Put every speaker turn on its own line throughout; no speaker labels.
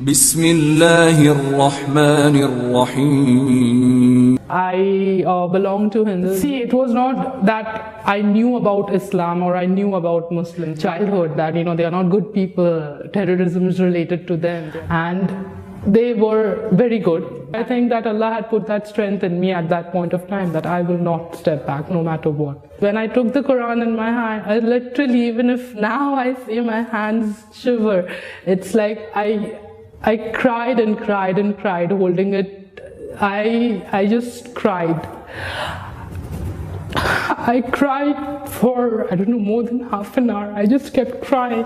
بسم اللہ الرحمن الرحیم.
I belong to Hindu. See, it was not that I knew about Islam or I knew about Muslim childhood, that, they are not good people, terrorism is related to them. And they were very good. I think that Allah had put that strength in me at that point of time, that I will not step back no matter what. When I took the Quran in my hand, I literally, even if now I see my hands shiver, it's like I cried and cried and cried holding it. I just cried. I cried for, more than half an hour. I just kept crying.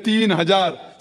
3000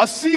80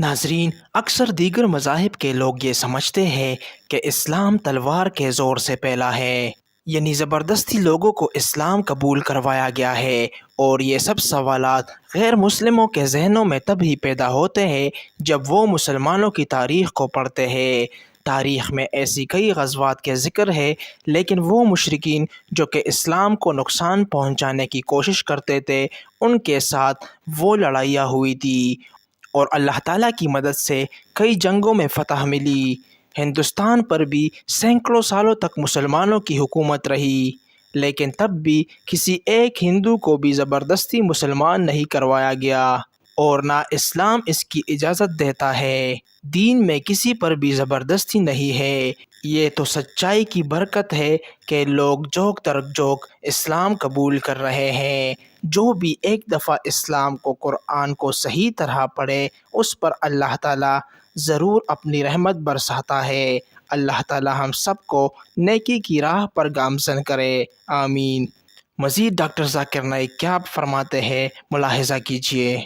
ناظرین، اکثر دیگر مذاہب کے لوگ یہ سمجھتے ہیں کہ اسلام تلوار کے زور سے پھیلا ہے، یعنی زبردستی لوگوں کو اسلام قبول کروایا گیا ہے، اور یہ سب سوالات غیر مسلموں کے ذہنوں میں تب ہی پیدا ہوتے ہیں جب وہ مسلمانوں کی تاریخ کو پڑھتے ہیں۔ تاریخ میں ایسی کئی غزوات کے ذکر ہے، لیکن وہ مشرکین جو کہ اسلام کو نقصان پہنچانے کی کوشش کرتے تھے، ان کے ساتھ وہ لڑائیاں ہوئی تھی، اور اللہ تعالیٰ کی مدد سے کئی جنگوں میں فتح ملی۔ ہندوستان پر بھی سینکڑوں سالوں تک مسلمانوں کی حکومت رہی، لیکن تب بھی کسی ایک ہندو کو بھی زبردستی مسلمان نہیں کروایا گیا، اور نہ اسلام اس کی اجازت دیتا ہے۔ دین میں کسی پر بھی زبردستی نہیں ہے۔ یہ تو سچائی کی برکت ہے کہ لوگ جوک در جوک اسلام قبول کر رہے ہیں۔ جو بھی ایک دفعہ اسلام کو، قرآن کو صحیح طرح پڑھے، اس پر اللہ تعالیٰ ضرور اپنی رحمت برساتا ہے۔ اللہ تعالیٰ ہم سب کو نیکی کی راہ پر گامزن کرے، آمین۔ مزید ڈاکٹر ذاکر نائک کیا فرماتے ہیں، ملاحظہ کیجیے۔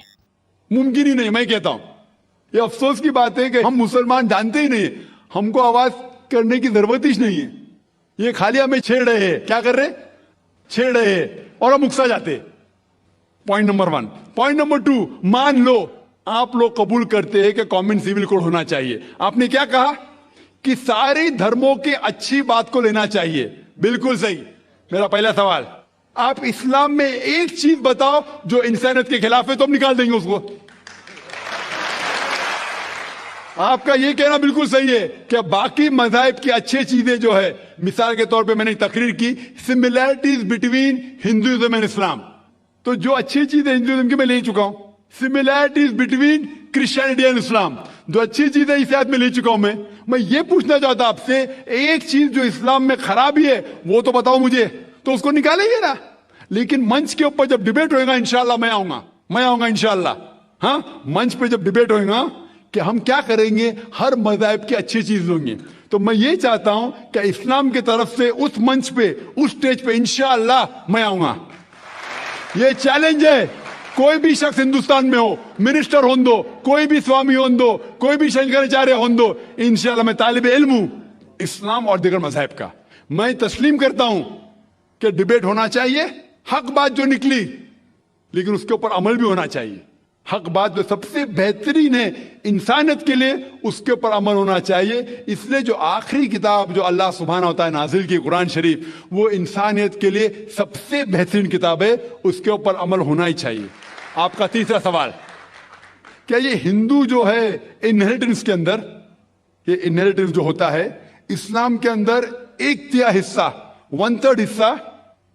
ممکن ہی نہیں، میں کہتا ہوں یہ افسوس کی بات ہے کہ ہم مسلمان جانتے ہی نہیں، ہم کو آواز کرنے کی ضرورت ہی نہیں ہے، یہ خالی ہمیں چھیڑ رہے ہیں۔ کیا کر رہے؟ چھیڑ رہے ہیں، اور ہم اکسا جاتے۔ Point number 1۔ پوائنٹ نمبر 2، مان لو آپ لوگ قبول کرتے ہیں کہ کامن سیول کوڈ ہونا چاہیے۔ آپ نے کیا کہا کہ ساری دھرموں کی اچھی بات کو لینا چاہیے، بالکل صحیح۔ میرا پہلا سوال، آپ اسلام میں ایک چیز بتاؤ جو انسانیت کے خلاف ہے تو ہم نکال دیں گے اس کو۔ آپ کا یہ کہنا بالکل صحیح ہے کہ باقی مذاہب کی اچھی چیزیں جو ہے، مثال کے طور پہ میں نے تقریر کی سملیرٹیز بٹوین ہندوازم اینڈ اسلام، تو جو اچھی چیزیں ہندوازم کی میں لے چکا ہوں۔ سملیرٹیز بٹوین کرسچینٹی اینڈ اسلام، جو اچھی چیزیں عیسائیت میں لے چکا ہوں میں یہ پوچھنا چاہتا آپ سے، ایک چیز جو اسلام میں خرابی ہے وہ تو بتاؤ مجھے، تو اس کو نکالیں گے نا۔ لیکن منچ کے اوپر جب ڈیبیٹ ہوئے گا انشاءاللہ میں آؤں گا انشاءاللہ۔ ہاں، منچ پہ جب ڈیبیٹ ہوئے گا کہ ہم کیا کریں گے، ہر مذہب کی اچھی چیز ہوں گی، تو میں یہ چاہتا ہوں کہ اسلام کی طرف سے اس منچ پہ، اس سٹیج پہ انشاءاللہ میں آؤں گا۔ یہ چیلنج ہے، کوئی بھی شخص ہندوستان میں ہو، منسٹر ہون دو، کوئی بھی سوامی ہون دو، کوئی بھی شنکراچاریہ ہون دو، انشاءاللہ میں طالب علم ہوں اسلام اور دیگر مذاہب کا۔ میں تسلیم کرتا ہوں کہ ڈیبیٹ ہونا چاہیے، حق بات جو نکلی، لیکن اس کے اوپر عمل بھی ہونا چاہیے۔ حق بات جو سب سے بہترین ہے انسانیت کے لیے، اس کے اوپر عمل ہونا چاہیے۔ اس لیے جو آخری کتاب جو اللہ سبحانہ وتعالی نازل کی، قرآن شریف، وہ انسانیت کے لیے سب سے بہترین کتاب ہے، اس کے اوپر عمل ہونا ہی چاہیے۔ آپ کا تیسرا سوال، کیا یہ ہندو جو ہے انہیریٹنس کے اندر، یہ انہیریٹنس جو ہوتا ہے اسلام کے اندر، 1/3 حصہ، 1/3 حصہ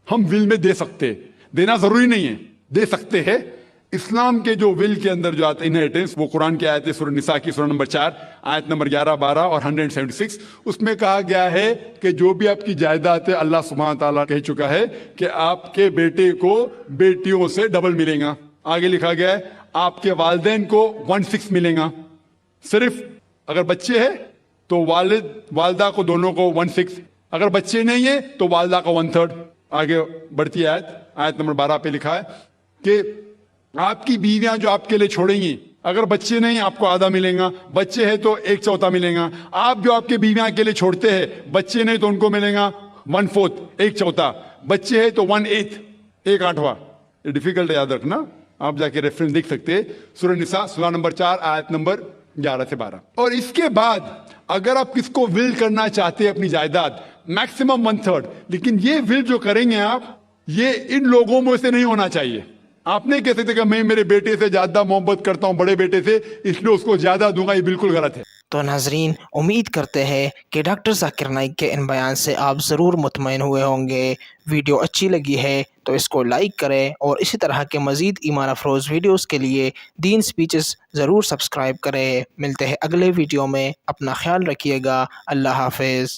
ہم ول میں دے سکتے، دینا ضروری نہیں ہے، دے سکتے ہیں۔ اسلام کے جو ول کے اندر جو آتا ہے انہیریٹنس، وہ قرآن کی آیت ہے سورہ نساء کی سورہ نمبر 4 آیت نمبر 11، 12 اور 176۔ اس میں کہا گیا ہے کہ جو بھی آپ کی جائیداد ہے، اللہ سبحانہ تعالیٰ کہہ چکا ہے کہ آپ کے بیٹے کو بیٹیوں سے ڈبل ملے گا۔ آگے لکھا گیا ہے آپ کے والدین کو 1/6 ملے گا۔ صرف اگر بچے ہیں تو والد والدہ کو دونوں کو 1/6، اگر بچے نہیں ہیں تو والدہ کا 1/3۔ آگے بڑھتی ہے آیت نمبر 12 پہ لکھا ہے کہ آپ کی بیویاں جو آپ کے لیے چھوڑیں گی، اگر بچے نہیں آپ کو آدھا ملے گا، بچے ہیں تو 1/4 ملے گا۔ آپ جو آپ کے بیویاں کے لیے چھوڑتے ہیں، بچے نہیں تو ان کو ملے گا 1/4، 1/4، بچے ہیں تو 1/8، 1/8۔ یہ ڈیفیکلٹ ہے یاد رکھنا، آپ جا کے ریفرنس دیکھ سکتے ہیں، سورہ نساء سورہ نمبر 4 آیت نمبر 11 سے 12۔ اور اس کے بعد اگر آپ کس کو ول کرنا چاہتے ہیں اپنی جائیداد، میکسیمم 1/3، لیکن یہ ول جو کریں گے آپ، یہ ان لوگوں میں سے نہیں ہونا چاہیے۔ آپ نہیں کہہ سکتے کہ میں میرے بیٹے سے زیادہ محبت کرتا ہوں، بڑے بیٹے سے، اس لیے اس کو زیادہ دوں گا، یہ بالکل غلط ہے۔
تو ناظرین، امید کرتے ہیں کہ ڈاکٹر ذاکر نائک کے ان بیان سے آپ ضرور مطمئن ہوئے ہوں گے۔ ویڈیو اچھی لگی ہے تو اس کو لائک کریں، اور اسی طرح کے مزید ایمان افروز ویڈیوز کے لیے دین سپیچز ضرور سبسکرائب کریں۔ ملتے ہیں اگلے ویڈیو میں، اپنا خیال رکھیے گا، اللہ حافظ۔